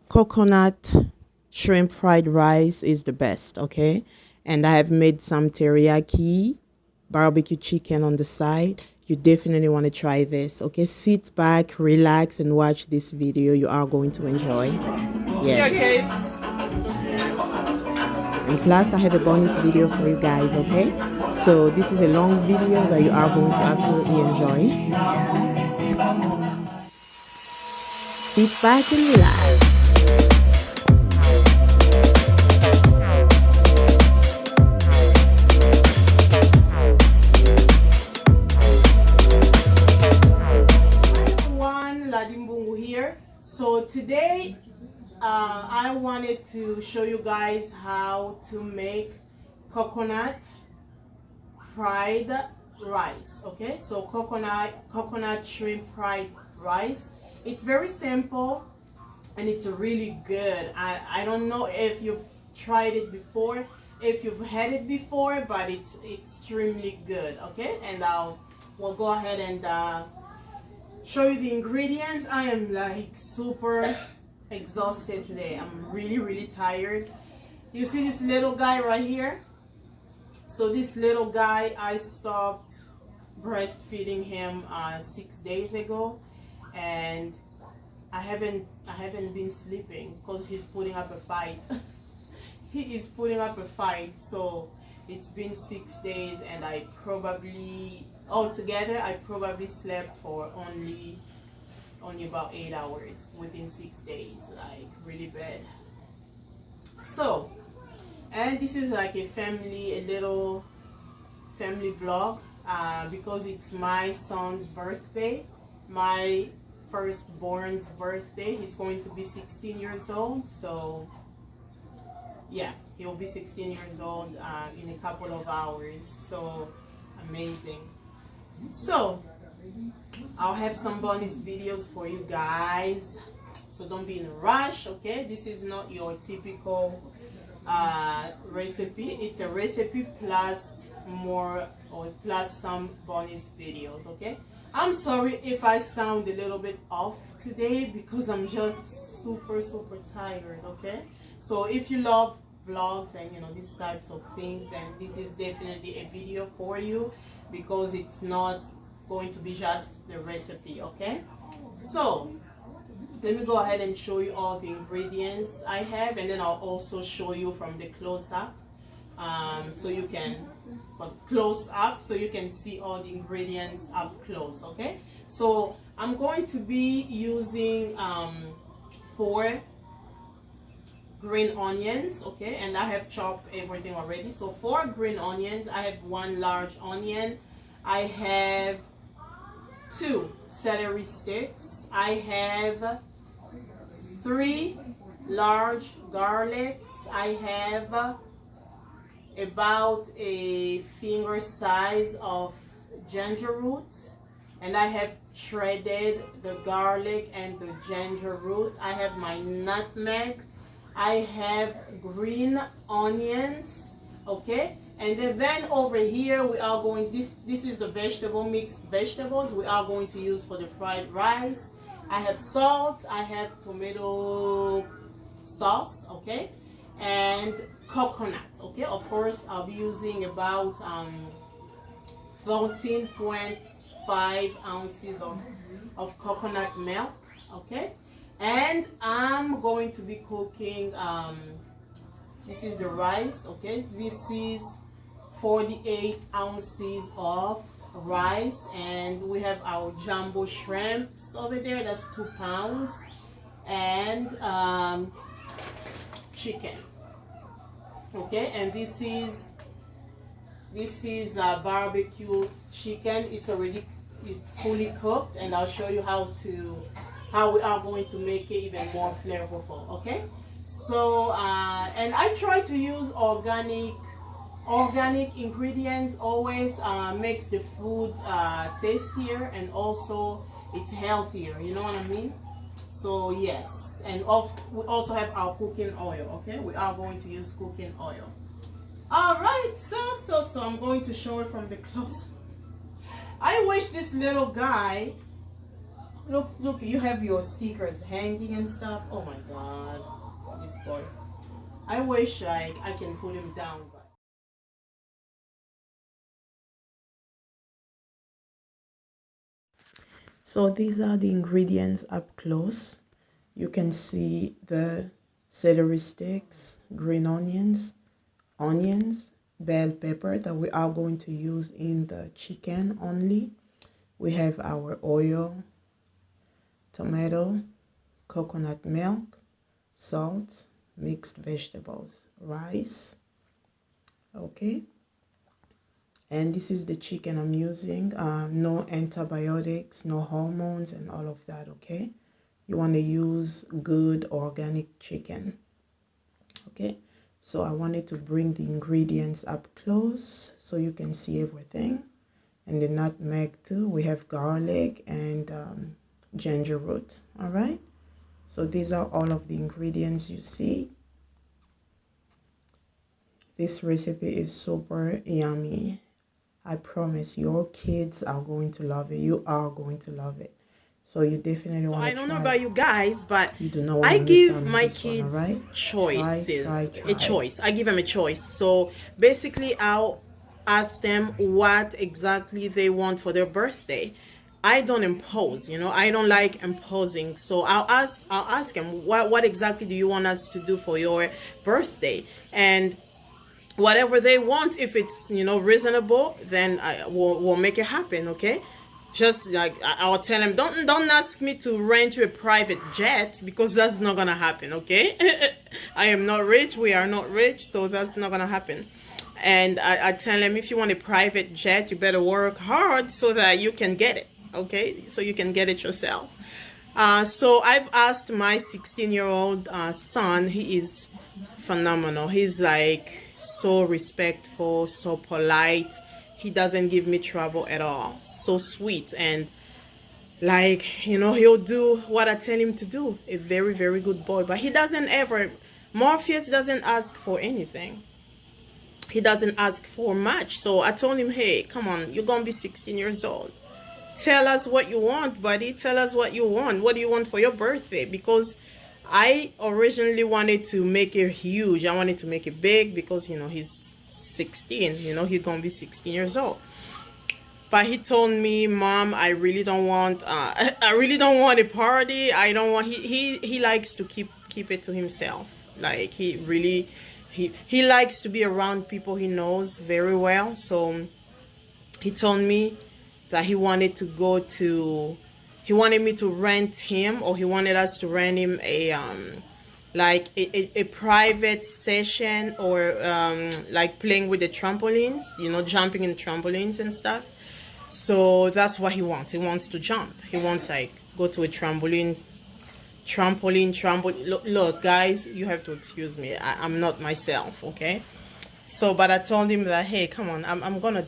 coconut shrimp fried rice is the best, okay? And I have made some teriyaki barbecue chicken on the side. You definitely want to try this, okay? Sit back, relax, and watch this video. You are going to enjoy. Yeah, Yes. guys. And plus, I have a bonus video for you guys, okay? So this is a long video that you are going to absolutely enjoy. Sit back and relax. Everyone, Ladimbungu here. So today I wanted to show you guys how to make coconut fried rice. Okay, so coconut shrimp fried rice. It's very simple and it's really good. I don't know if you've tried it before, if you've had it before, but it's extremely good. Okay, and we'll go ahead and show you the ingredients. I am like super exhausted today. I'm really tired. You see this little guy right here? So this little guy, I stopped breastfeeding him 6 days ago, and I haven't been sleeping because he's putting up a fight. He is putting up a fight. So it's been 6 days, and I probably altogether I probably slept for only about 8 hours within 6 days, like really bad. So, and this is like a little family vlog, because it's my son's birthday, my firstborn's birthday. He's going to be 16 years old. So yeah, he will be 16 years old in a couple of hours. So amazing. So I'll have some bonus videos for you guys, so don't be in a rush. Okay, this is not your typical recipe. It's a recipe plus more, or plus some bonus videos. Okay, I'm sorry if I sound a little bit off today because I'm just super tired. Okay, so if you love vlogs and these types of things, then this is definitely a video for you, because it's not going to be just the recipe. Okay, so let me go ahead and show you all the ingredients I have, and then I'll also show you from the close up, so you can so you can see all the ingredients up close. Okay, so I'm going to be using 4 green onions. Okay, and I have chopped everything already. So 4 green onions, I have 1 large onion, I have 2 celery sticks, I have 3 large garlics, I have about a finger size of ginger root, and I have shredded the garlic and the ginger root. I have my nutmeg, I have green onions. Okay, and then over here we are going, this is the mixed vegetables we are going to use for the fried rice. I have salt, I have tomato sauce, okay, and coconut. Okay, of course I'll be using about 14.5 ounces of coconut milk. Okay, and I'm going to be cooking this is the rice. Okay, this is 48 ounces of rice, and we have our jumbo shrimps over there, that's 2 pounds, and chicken. Okay, and this is barbecue chicken. It's fully cooked, and I'll show you how we are going to make it even more flavorful. Okay, so and I try to use organic ingredients. Always makes the food tastier, and also it's healthier, you know what I mean? So yes, and we also have our cooking oil. Okay, we are going to use cooking oil. All right, so I'm going to show it from the close. I wish this little guy Look, you have your stickers hanging and stuff. Oh my God, this boy. I wish I can put him down, but. So these are the ingredients up close. You can see the celery sticks, green onions, bell pepper that we are going to use in the chicken only. We have our oil, tomato, coconut milk, salt, mixed vegetables, rice. Okay, and this is the chicken I'm using. No antibiotics, no hormones, and all of that. Okay, you want to use good organic chicken. Okay, so I wanted to bring the ingredients up close so you can see everything. And the nutmeg too. We have garlic and ginger root. All right, so these are all of the ingredients you see. This recipe is super yummy. I promise your kids are going to love it. You are going to love it. So you definitely want to try. I don't know about you guys, but you do not want I give my kids one, right? choices. Try. A choice. I give them a choice. So basically, I'll ask them what exactly they want for their birthday. I don't impose, you know. I don't like imposing. So I'll ask them what exactly do you want us to do for your birthday, and whatever they want, if it's, you know, reasonable, then we'll make it happen. Okay, just like I'll tell them, don't ask me to rent you a private jet, because that's not gonna happen. Okay. I am not rich, we are not rich, so that's not gonna happen. And I tell them, if you want a private jet, you better work hard so that you can get it. Okay, so you can get it yourself. So I've asked my 16-year-old son. He is phenomenal. He's like so respectful, so polite. He doesn't give me trouble at all. So sweet, and like, you know, he'll do what I tell him to do. A very, very good boy. But he doesn't ever, Morpheus doesn't ask for anything. He doesn't ask for much. So I told him, hey, come on, you're gonna be 16 years old. Tell us what you want, buddy. Tell us what you want. What do you want for your birthday? Because I originally wanted to make it huge. I wanted to make it big because, you know, he's 16. You know, he's going to be 16 years old. But he told me, Mom, I really don't want I really don't want a party. I don't want he likes to keep it to himself. Like he likes to be around people he knows very well. So he told me that he wanted me to rent him, or he wanted us to rent him a like a private session, or like playing with the trampolines, you know, jumping in trampolines and stuff. So that's what he wants. He wants to jump. He wants, like, go to a trampoline. Look, guys, you have to excuse me. I'm not myself, okay? So, but I told him that, hey, come on, I'm gonna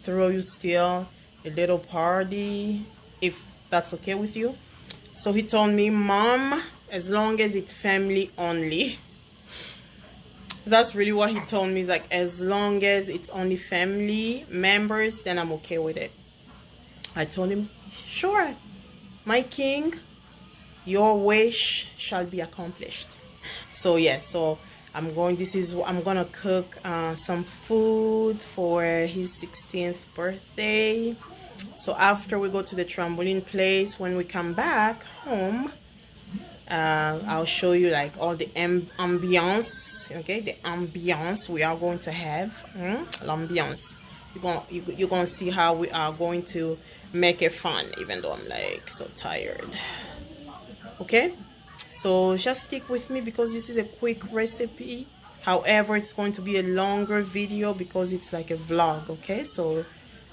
throw you still a little party, if that's okay with you. So he told me, Mom, as long as it's family only. That's really what he told me. He's like, as long as it's only family members, then I'm okay with it. I told him, sure, my king, your wish shall be accomplished. So yes, so I'm gonna cook some food for his 16th birthday. So after we go to the trampoline place, when we come back home, I'll show you like all the ambiance. Okay, the ambiance we are going to have. L'ambiance. You're gonna see how we are going to make it fun, even though I'm like so tired. Okay, so just stick with me because this is a quick recipe. However, it's going to be a longer video because it's like a vlog. Okay, so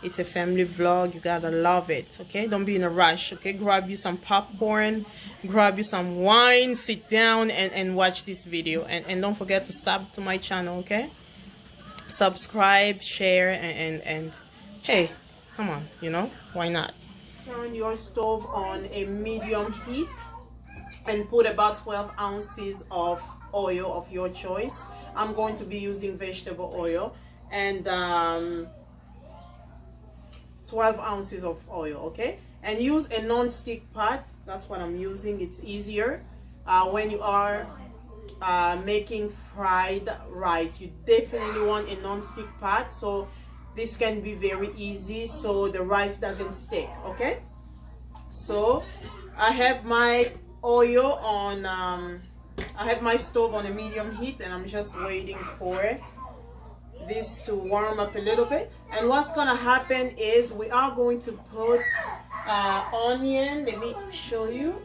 it's a family vlog. You gotta love it. Okay, don't be in a rush. Okay, grab you some popcorn, grab you some wine, sit down and watch this video, and don't forget to sub to my channel. Okay, subscribe, share, and hey, come on, you know, why not? Turn your stove on a medium heat and put about 12 ounces of oil of your choice. I'm going to be using vegetable oil, and 12 ounces of oil. Okay, And use a non-stick pot. That's what I'm using. It's easier when you are making fried rice. You definitely want a non-stick pot, so this can be very easy so the rice doesn't stick. Okay, so I have my oil on I have my stove on a medium heat, and I'm just waiting for this to warm up a little bit. And what's gonna happen is we are going to put onion. Let me show you.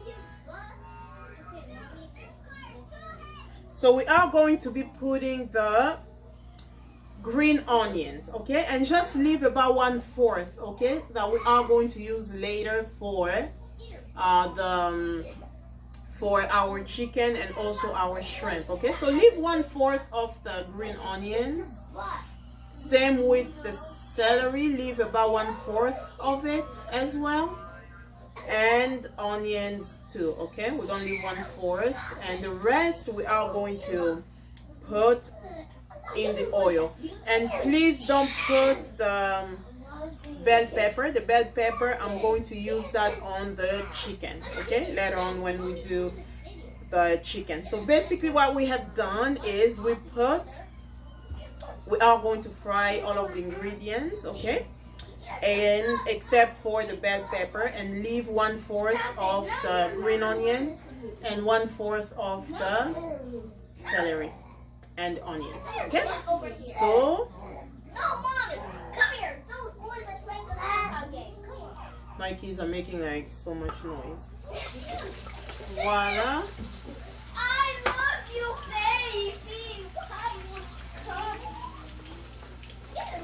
So we are going to be putting the green onions, okay, and just leave about 1/4, okay, that we are going to use later for for our chicken and also our shrimp. Okay, so leave 1/4 of the green onions. Same with the celery, leave about 1/4 of it as well, and onions too. Okay, we're gonna leave 1/4, and the rest we are going to put in the oil. And please don't put the bell pepper. The bell pepper, I'm going to use that on the chicken, okay, later on when we do the chicken. So basically what we have done is we are going to fry all of the ingredients, okay, and except for the bell pepper, and leave 1/4 of the green onion and 1/4 of the celery and onions. Okay, so Come here. Those boys are playing with that game. Come on. my kids are making like so much noise. Voila. I love you, baby. Why would come? Yes,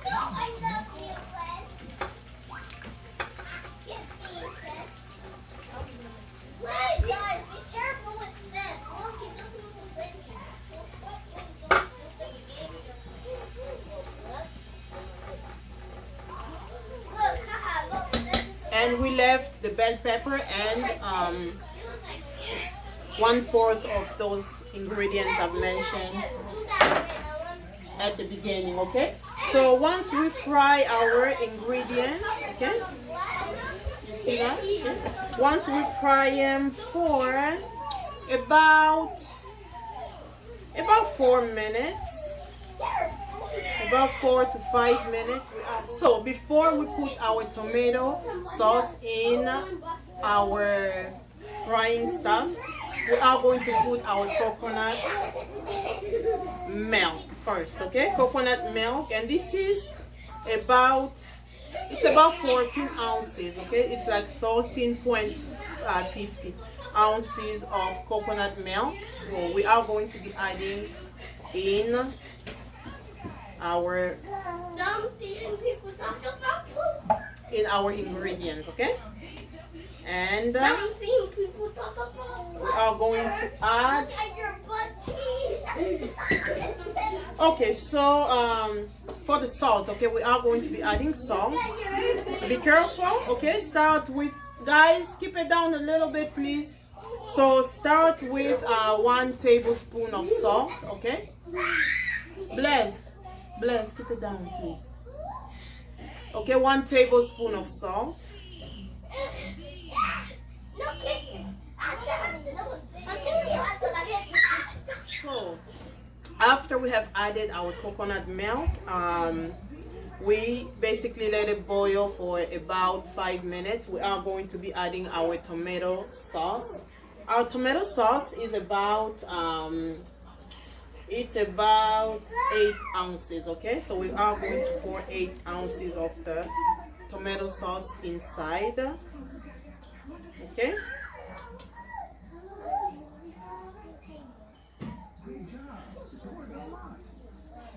no, I love you, friend. Yes, Ethan. Wait, guys, be careful with Seth. Look, he doesn't even play me. And we left the bell pepper and 1/4 of those ingredients I've mentioned at the beginning. Okay, so once we fry our ingredients, okay, you see that? Okay? Once we fry them for about 4 minutes, about 4 to 5 minutes. So before we put our tomato sauce in our frying stuff, we are going to put our coconut milk first. Okay, coconut milk, and this is about 14 ounces. Okay, it's like 13.50 ounces of coconut milk. So we are going to be adding in our ingredients, okay, and we are going to add. Okay, so for the salt, okay, we are going to be adding salt. Be careful, okay. Start with, guys, keep it down a little bit, please. So start with 1 tablespoon of salt, okay. Blaise, keep it down, please. Okay, 1 tablespoon of salt. So, after we have added our coconut milk, we basically let it boil for about 5 minutes. We are going to be adding our tomato sauce. Our tomato sauce is about it's about 8 ounces, okay. So we are going to pour 8 ounces of the tomato sauce inside, okay.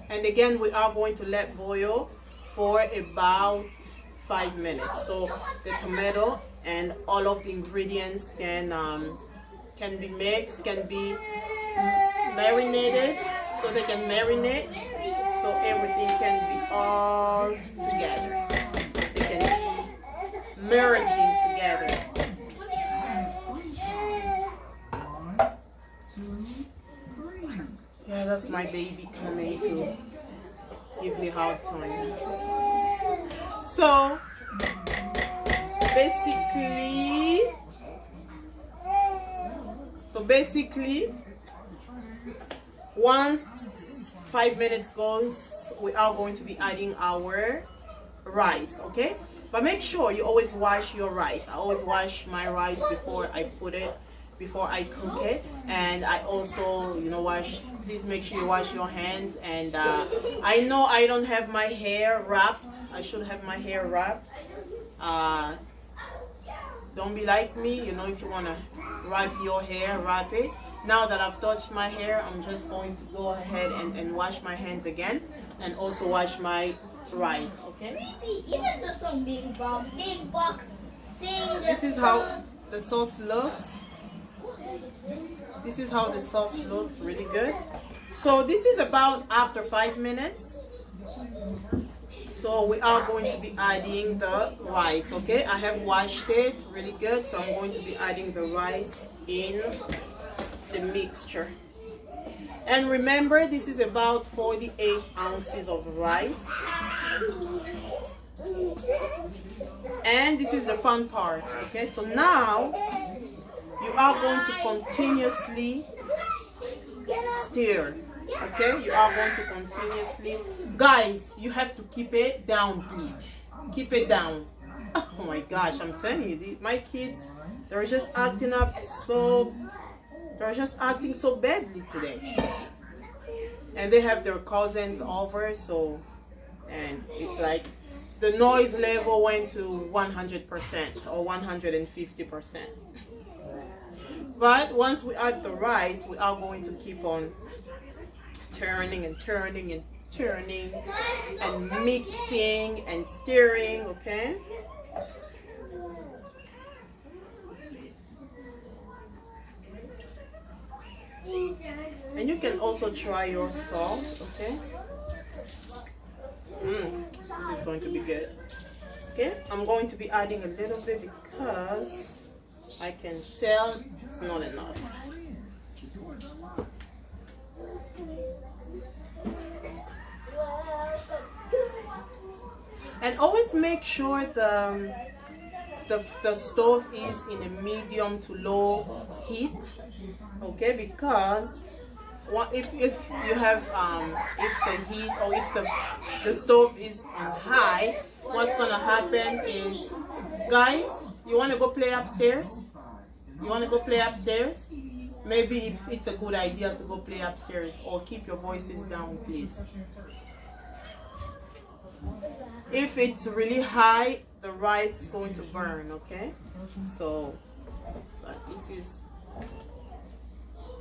And again, we are going to let boil for about 5 minutes, so the tomato and all of the ingredients can be mixed, can be marinated, so they can marinate, so everything can be all together. They can be merging together. Yeah, that's my baby coming to give me a hard time. So basically, once 5 minutes goes, we are going to be adding our rice, okay? But make sure you always wash your rice. I always wash my rice before I cook it. And I also, please make sure you wash your hands. And I know I don't have my hair wrapped. I should have my hair wrapped. Don't be like me, if you want to wrap your hair, wrap it. Now that I've touched my hair, I'm just going to go ahead and wash my hands again, and also wash my rice, okay? Even though some big buck saying this is how the sauce looks. This is how the sauce looks, really good. So this is about after 5 minutes. So we are going to be adding the rice, okay? I have washed it really good, so I'm going to be adding the rice in the mixture. And remember, this is about 48 ounces of rice. And this is the fun part, okay? So now you are going to continuously stir, okay? You are going to continuously, guys, you have to keep it down, please. Keep it down. Oh my gosh, I'm telling you, my kids, they're just acting so badly today. And they have their cousins over, so, and it's like the noise level went to 100% or 150%. But once we add the rice, we are going to keep on turning and turning and turning and mixing and stirring, okay? And you can also try your salt, okay? This is going to be good. Okay, I'm going to be adding a little bit because I can tell it's not enough. And always make sure the stove is in a medium to low heat, okay? Because if you have if the heat or if the stove is on high, what's gonna happen is, guys, you want to go play upstairs? You want to go play upstairs? Maybe it's a good idea to go play upstairs, or keep your voices down, please. If it's really high, the rice is going to burn, okay? So, but this is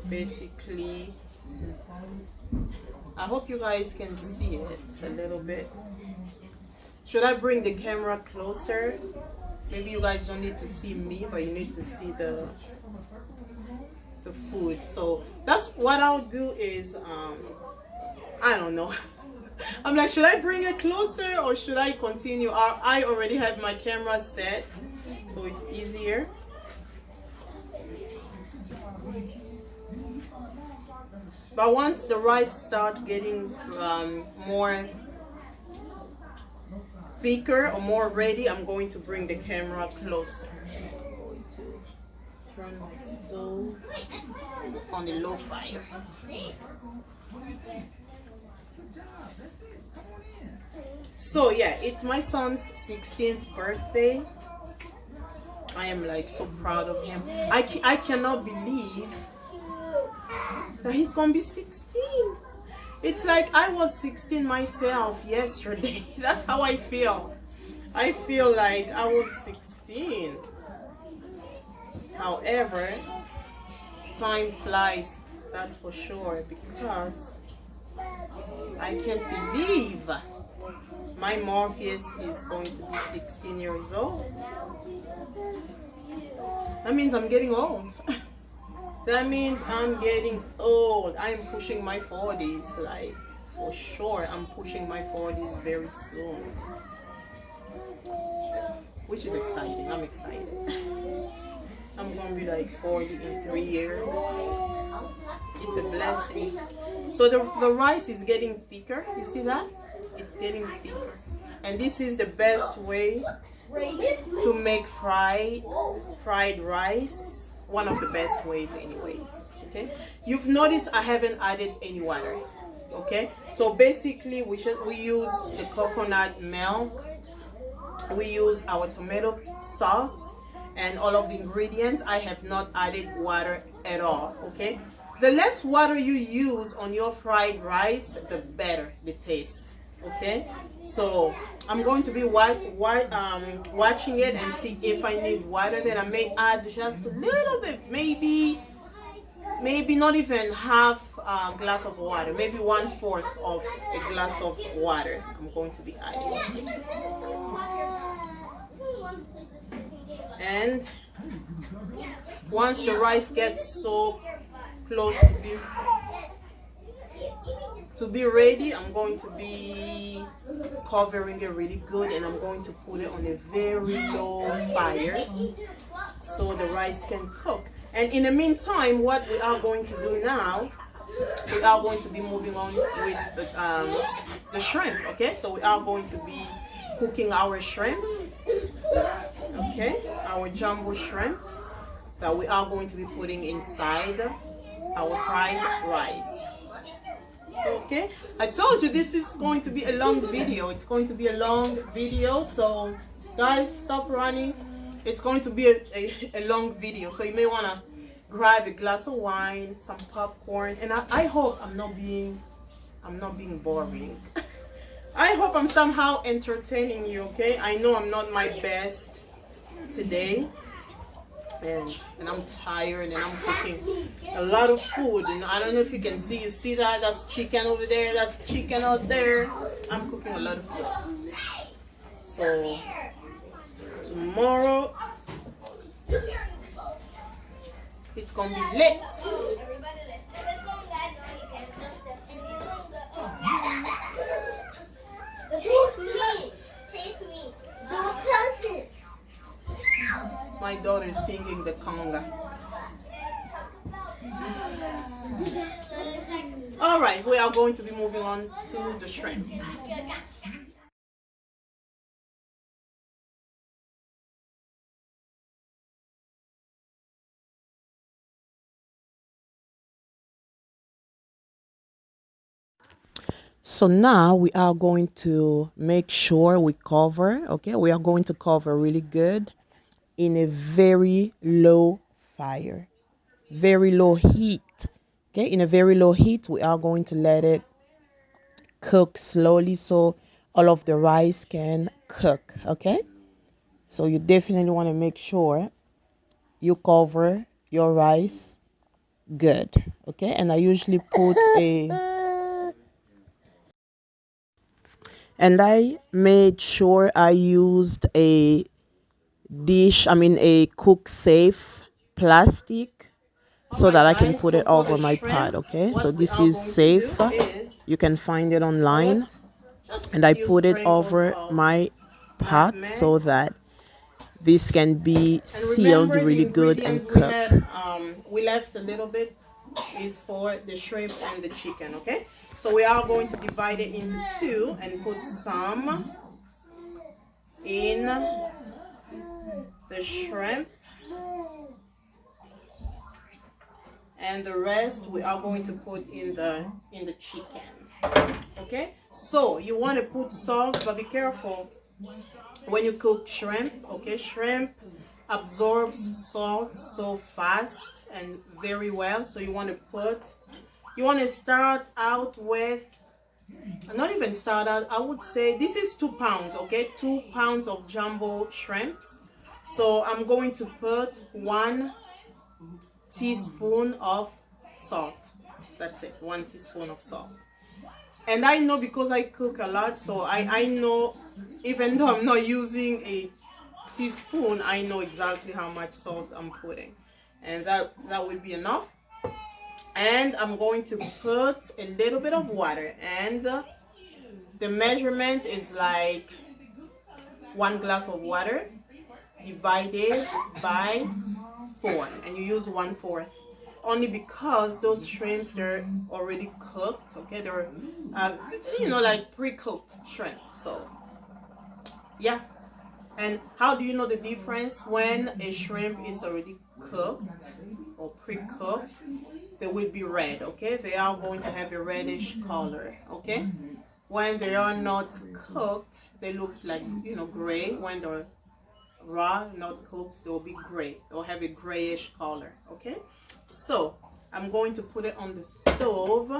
basically, I hope you guys can see it a little bit. Should I bring the camera closer? Maybe you guys don't need to see me, but you need to see the food. So that's what I'll do is, I don't know. I'm like, should I bring it closer or should I continue? I already have my camera set, so it's easier. But once the rice starts getting more thicker or more ready, I'm going to bring the camera closer. I'm going to turn my stove on the low fire. So yeah, it's my son's 16th birthday. I am like so proud of him. I cannot believe that he's gonna be 16. It's like I was 16 myself yesterday. That's how I feel. I feel like I was 16. However, time flies, that's for sure, because I can't believe my Morpheus is going to be 16 years old. That means I'm getting old. That means I'm getting old. I'm pushing my 40s, like for sure. I'm pushing my 40s very soon, which is exciting. I'm excited. I'm gonna be like 40 in 3 years. It's a blessing. So the rice is getting thicker. You see that? It's getting thicker. And this is the best way to make fried rice. One of the best ways anyways. Okay, you've noticed I haven't added any water. Okay, so basically we use the coconut milk, we use our tomato sauce and all of the ingredients. I have not added water at all. Okay, the less water you use on your fried rice, the better the taste. Okay, so I'm going to be watching it and see if I need water. Then I may add just a little bit, maybe not even half a glass of water, maybe 1/4 of a glass of water I'm going to be adding. And once the rice gets so close to be ready, I'm going to be covering it really good, and I'm going to put it on a very low fire so the rice can cook. And in the meantime, what we are going to do now, we are going to be moving on with the shrimp. Okay, so we are going to be cooking our shrimp. Okay, our jumbo shrimp that we are going to be putting inside our fried rice. Okay, I told you this is going to be a long video. It's going to be a long video, so guys, stop running. It's going to be a long video, so you may want to grab a glass of wine, some popcorn, and I hope I'm not being boring. I hope I'm somehow entertaining you. Okay, I know I'm not my best today, and I'm tired, and I'm cooking a lot of food, and I don't know if you can see. You see that? That's chicken over there. That's chicken out there. I'm cooking a lot of food. So tomorrow it's gonna be lit. Don't touch it. My daughter is singing the conga. All right, we are going to be moving on to the shrimp. So now we are going to make sure we cover. Okay, we are going to cover really good in a very low fire, very low heat. Okay, in a very low heat, we are going to let it cook slowly so all of the rice can cook. Okay, so you definitely want to make sure you cover your rice good. Okay, and I usually put and I made sure I used a cook safe plastic so that I can put it over my pot. Okay, so this is safe. You can find it online, and I put it over my pot so that this can be sealed really good and cooked. We left a little bit is for the shrimp and the chicken. Okay, so we are going to divide it into two and put some in the shrimp, and the rest we are going to put in the chicken. Okay, so you want to put salt, but be careful when you cook shrimp. Okay, shrimp absorbs salt so fast and very well, so you want to start out with, not even start out, I would say this is 2 pounds. Okay, 2 pounds of jumbo shrimps. So I'm going to put 1 teaspoon of salt. That's it, 1 teaspoon of salt. And I know, because I cook a lot, so I know, even though I'm not using a teaspoon, I know exactly how much salt I'm putting, and that will be enough. And I'm going to put a little bit of water, and the measurement is like 1 glass of water divided by 4, and you use 1/4, only because those shrimps, they're already cooked. Okay, they're like pre-cooked shrimp. So yeah, And how do you know the difference? When a shrimp is already cooked or pre-cooked, they will be red, okay? They are going to have a reddish color, okay? When they are not cooked, they look like, you know, gray. When they're raw, not cooked, they'll be gray. They'll have a grayish color, okay? So I'm going to put it on the stove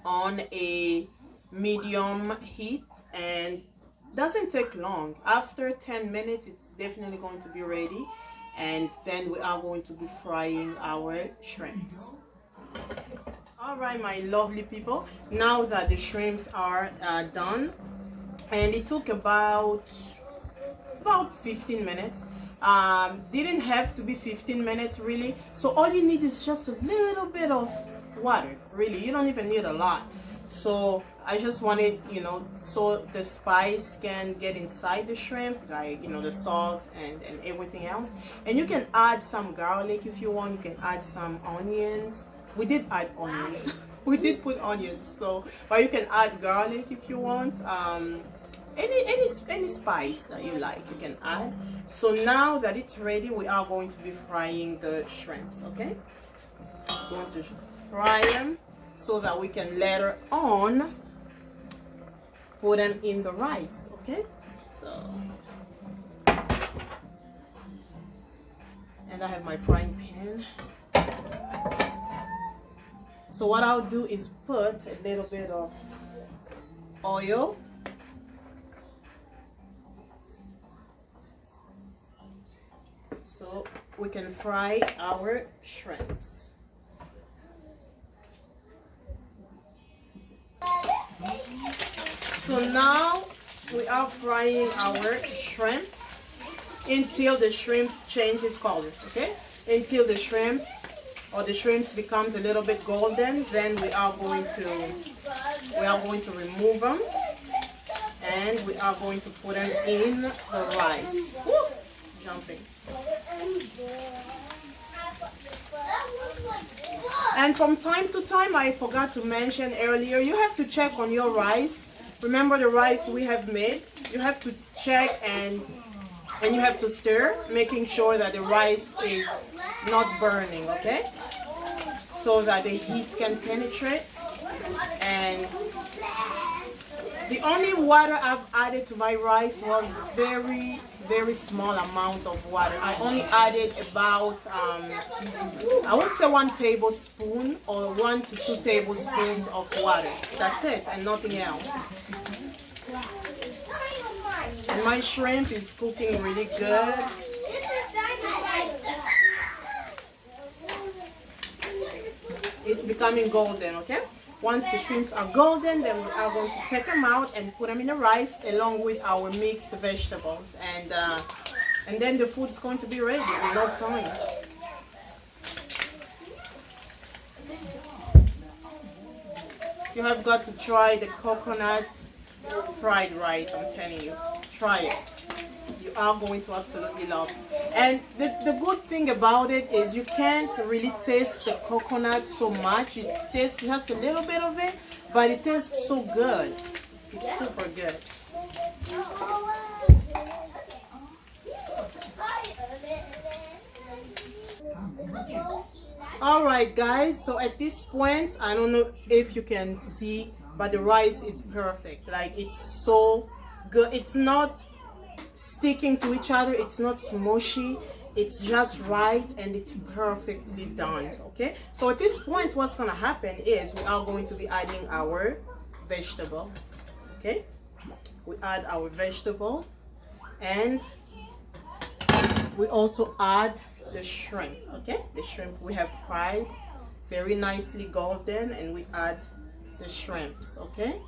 on a medium heat, and doesn't take long. After 10 minutes it's definitely going to be ready, and then we are going to be frying our shrimps. All right, my lovely people, now that the shrimps are done, and it took about 15 minutes. Didn't have to be 15 minutes really, so all you need is just a little bit of water. Really, you don't even need a lot. So I just wanted, you know, so the spice can get inside the shrimp, like, you know, the salt and everything else. And you can add some garlic if you want. You can add some onions. We did add onions. We did put onions, so, but you can add garlic if you want. Any spice that you like, you can add. So now that it's ready, we are going to be frying the shrimps. Okay, going to fry them so that we can later on put them in the rice. Okay, so, and I have my frying pan. So what I'll do is put a little bit of oil, so we can fry our shrimps. So now we are frying our shrimp until the shrimp changes color, okay? Until the shrimp or the shrimps becomes a little bit golden, then we are going to remove them, and we are going to put them in the rice. Woo! Jumping. And from time to time, I forgot to mention earlier, you have to check on your rice. Remember the rice we have made? You have to check and you have to stir, making sure that the rice is not burning, okay? So that the heat can penetrate. And the only water I've added to my rice was very small amount of water. I only added about I would say 1 tablespoon or 1 to 2 tablespoons of water. That's it, and nothing else. And my shrimp is cooking really good. It's becoming golden, okay? Once the shrimps are golden, then we are going to take them out and put them in the rice along with our mixed vegetables, and then the food is going to be ready in no time. You have got to try the coconut fried rice. I'm telling you, try it. You are going to absolutely love it. And the good thing about it is you can't really taste the coconut so much. It tastes just a little bit of it, but it tastes so good. It's super good. All right, guys, so at this point, I don't know if you can see, but the rice is perfect. Like, it's so good. It's not sticking to each other, it's not smushy, it's just right, and it's perfectly done. Okay, so at this point what's gonna happen is we are going to be adding our vegetables. Okay, we add our vegetables, and we also add the shrimp. Okay, the shrimp we have fried very nicely golden, and we add the shrimps. Okay,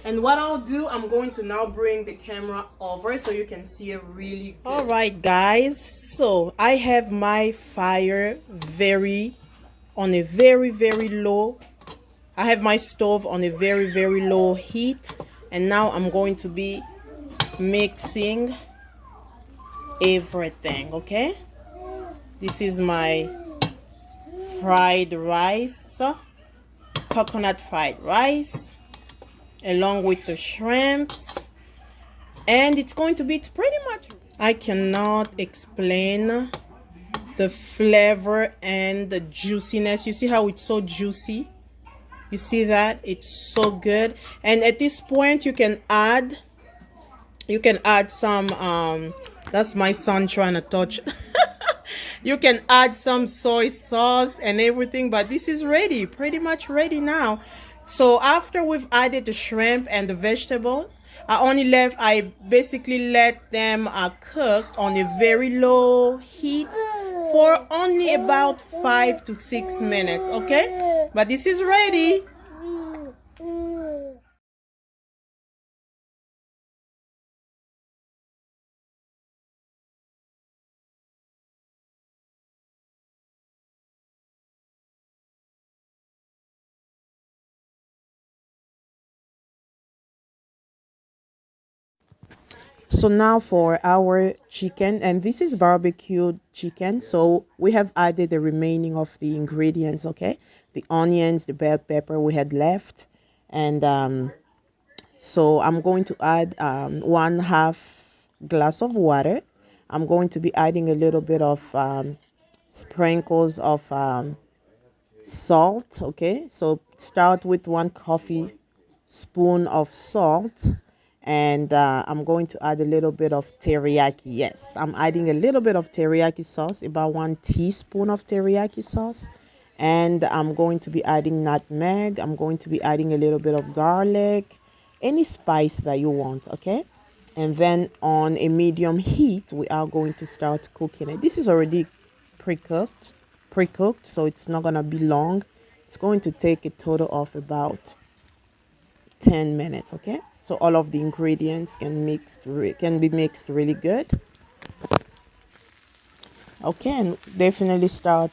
and what I'll do, I'm going to now bring the camera over so you can see it really good. All right, guys, so I have my fire on a very low. I have my stove on a very low heat, and now I'm going to be mixing everything. Okay, this is my fried rice, coconut fried rice, along with the shrimps And it's going to be, it's pretty much, I cannot explain the flavor and the juiciness. You see how it's so juicy? You see that? It's so good. And at this point you can add some that's my son trying to touch. You can add some soy sauce and everything, but this is ready, pretty much ready now. So after we've added the shrimp and the vegetables, I basically let them cook on a very low heat for only about 5 to 6 minutes, okay? But this is ready. So now for our chicken, and this is barbecued chicken. So we have added the remaining of the ingredients, okay? The onions, the bell pepper we had left. And so I'm going to add 1/2 glass of water. I'm going to be adding a little bit of sprinkles of salt, okay? So start with 1 coffee spoon of salt, and I'm going to add a little bit of teriyaki. Yes, I'm adding a little bit of teriyaki sauce, about 1 teaspoon of teriyaki sauce, and I'm going to be adding nutmeg. I'm going to be adding a little bit of garlic, any spice that you want, okay? And then on a medium heat, we are going to start cooking it. This is already pre-cooked, so it's not gonna be long. It's going to take a total of about 10 minutes, okay? So all of the ingredients can be mixed really good. Okay, and definitely start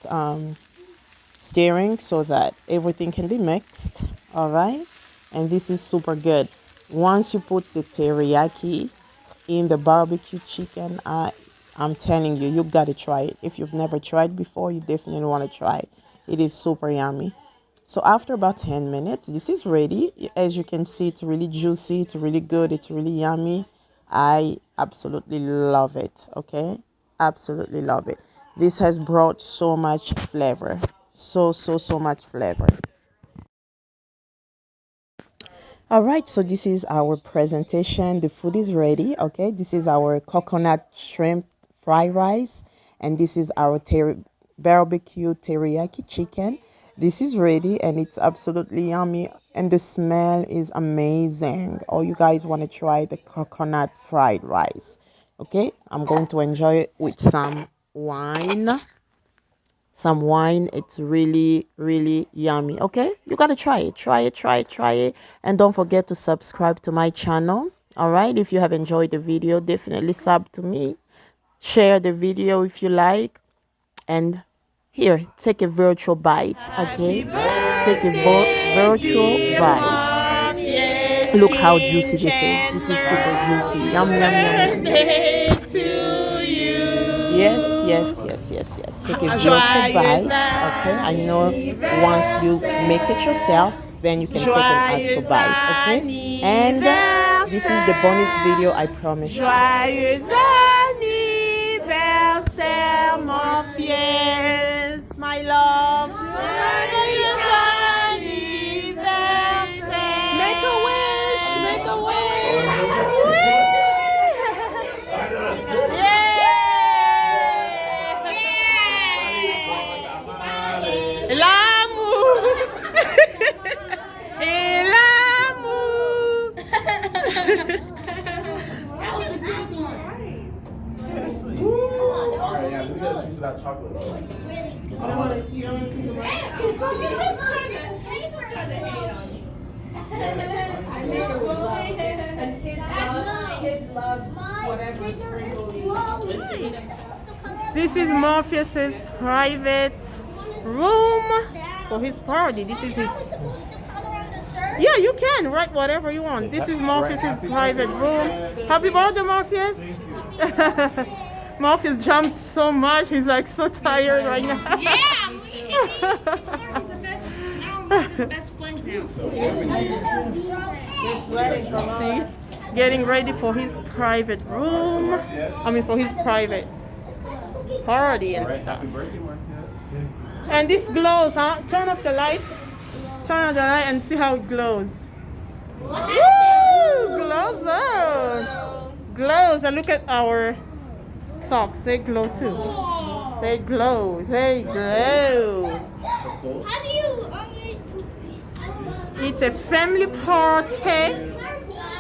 stirring so that everything can be mixed. All right, and this is super good. Once you put the teriyaki in the barbecue chicken, I'm telling you, you got to try it. If you've never tried before, you definitely want to try it. It is super yummy. So after about 10 minutes, this is ready. As you can see, it's really juicy, it's really good, it's really yummy. I absolutely love it, okay? Absolutely love it. This has brought so much flavor. So much flavor. All right, so this is our presentation. The food is ready. Okay, this is our coconut shrimp fried rice, and this is our barbecue teriyaki chicken. This is ready, and it's absolutely yummy, and the smell is amazing. Oh, you guys want to try the coconut fried rice? Okay, I'm going to enjoy it with some wine. It's really yummy. Okay, you gotta try it, and don't forget to subscribe to my channel. All right, if you have enjoyed the video, definitely sub to me, share the video if you like, and here, take a virtual bite. Okay, take a virtual bite. Look how juicy this is super juicy. Yum. Yes. Take a virtual bite. Okay, I know once you make it yourself, then you can take an actual bite. Okay, and this is the bonus video, I promise you. Joyeux anniversaire, Morpheus, my love. Joyeux anniversaire. Make a wish. Make a wish. L'amour et l'amour. That was a good one. Alright, yeah, let me get a piece of that chocolate. Really? I don't want to. You don't want to piece of mine? This is Morpheus's private room for his party. This is his. Yeah, you can write whatever you want. This is Morpheus's private room. Happy birthday, Morpheus! Morpheus jumped so much. He's like so tired right now. Yeah, best friends now. He's sweating from see? getting ready for his private room. I mean, for his private party and stuff. And this glows, huh? Turn off the light. Turn on the light and see how it glows. Woo! Glows up. Glows. And look at our socks. They glow too. They glow. They glow. How do you It's a family party.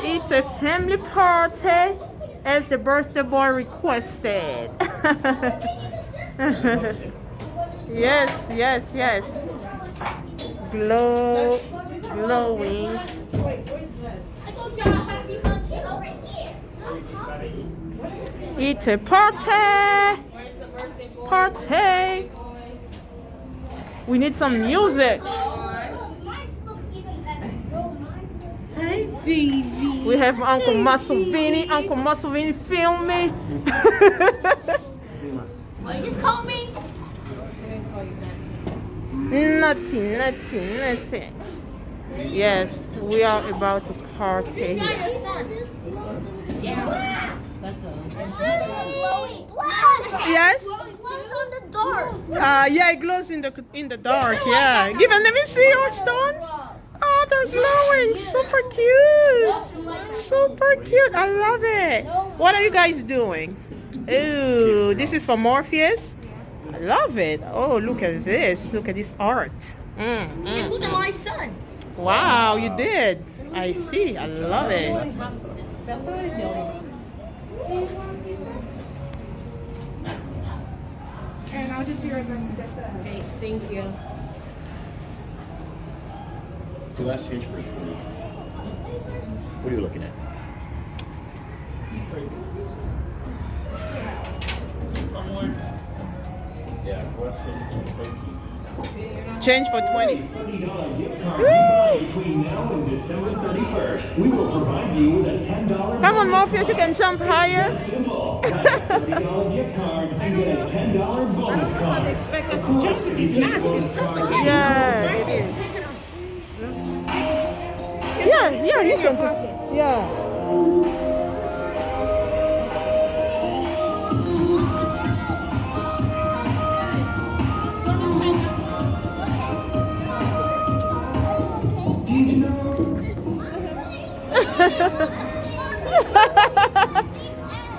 It's a family party as the birthday boy requested. Yes, yes, yes. Glow, glowing. It's a party. Party. We need some music. Hey, Vivi. We have Uncle Masovini. Uncle Masovini filming. What you just called me? Nothing, nothing, nothing. Yes, we are about to party It's not here. your son. Yeah. That's all. Yes? Glows on the door. Yeah, it glows in the dark. Yeah. Give and let me see your stones. Oh, they're glowing. Super cute. Super cute. I love it. What are you guys doing? Ooh, this is for Morpheus. I love it. Oh, look at this. Look at this art. Look at my son. Wow, you did. I see. I love it. And I'll just be right back. Okay, thank you. The last change for 20. What are you looking at? Yeah, Change for 20. $20 gift card between now and December 31st. We will provide you with a $10 Come on, Morpheus, you can jump higher. Simple. Buy a $30 gift card and get a $10 bonus card. They expect us to jump with these masks and suffocate. Yeah, it is. Yeah, yeah, you can. Yeah.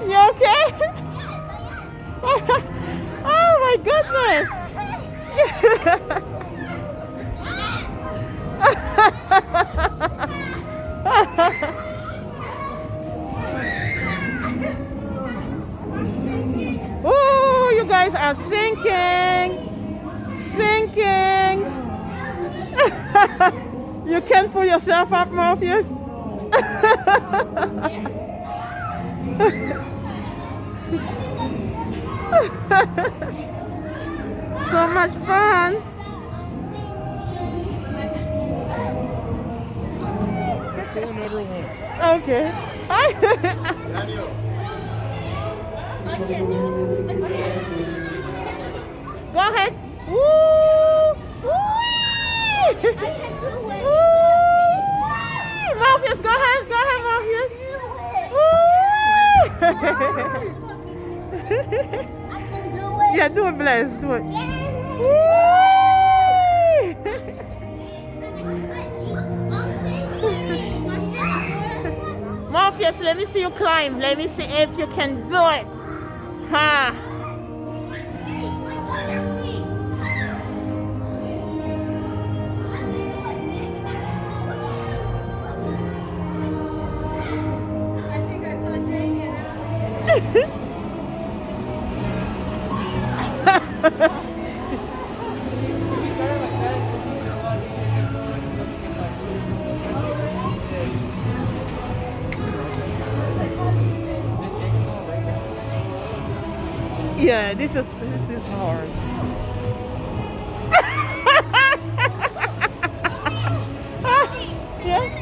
You okay? Oh my goodness! Oh, you guys are sinking, sinking. You can't pull yourself up, Morpheus. So much fun. Let's go another one. Okay. Go ahead. Woo! Woo! Woo! Morpheus, go ahead. Go ahead, Morpheus. Woo! Yeah, do it, Bless. Do it. Morpheus, let me see you climb. Let me see if you can do it. Ha! I think I saw Jamie Yeah, this is hard. Yeah.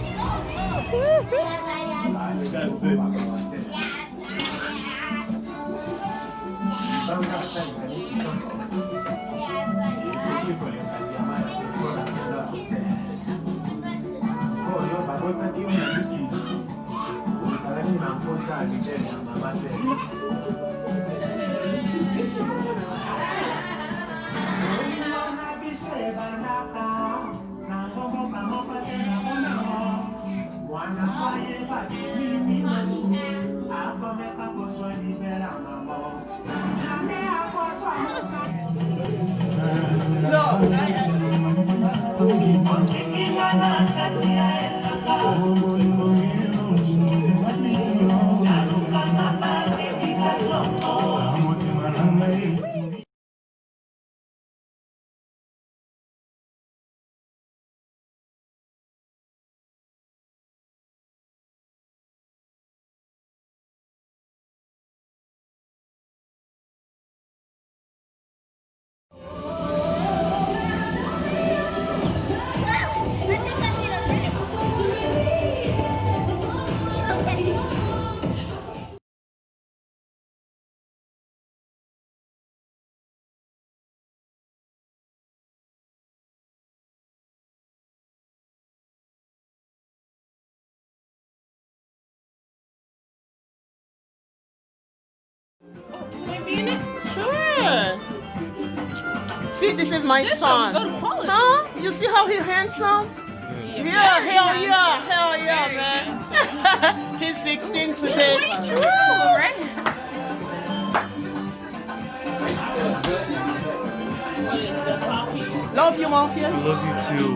I think I need a rest. Okay. Sure. See, this is my son. good quality. Huh? You see how he handsome? Yeah, hell yeah, man. He's 16 today. Love you, Morpheus. Love you too.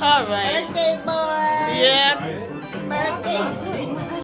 All right. Birthday boy. Yeah. Birthday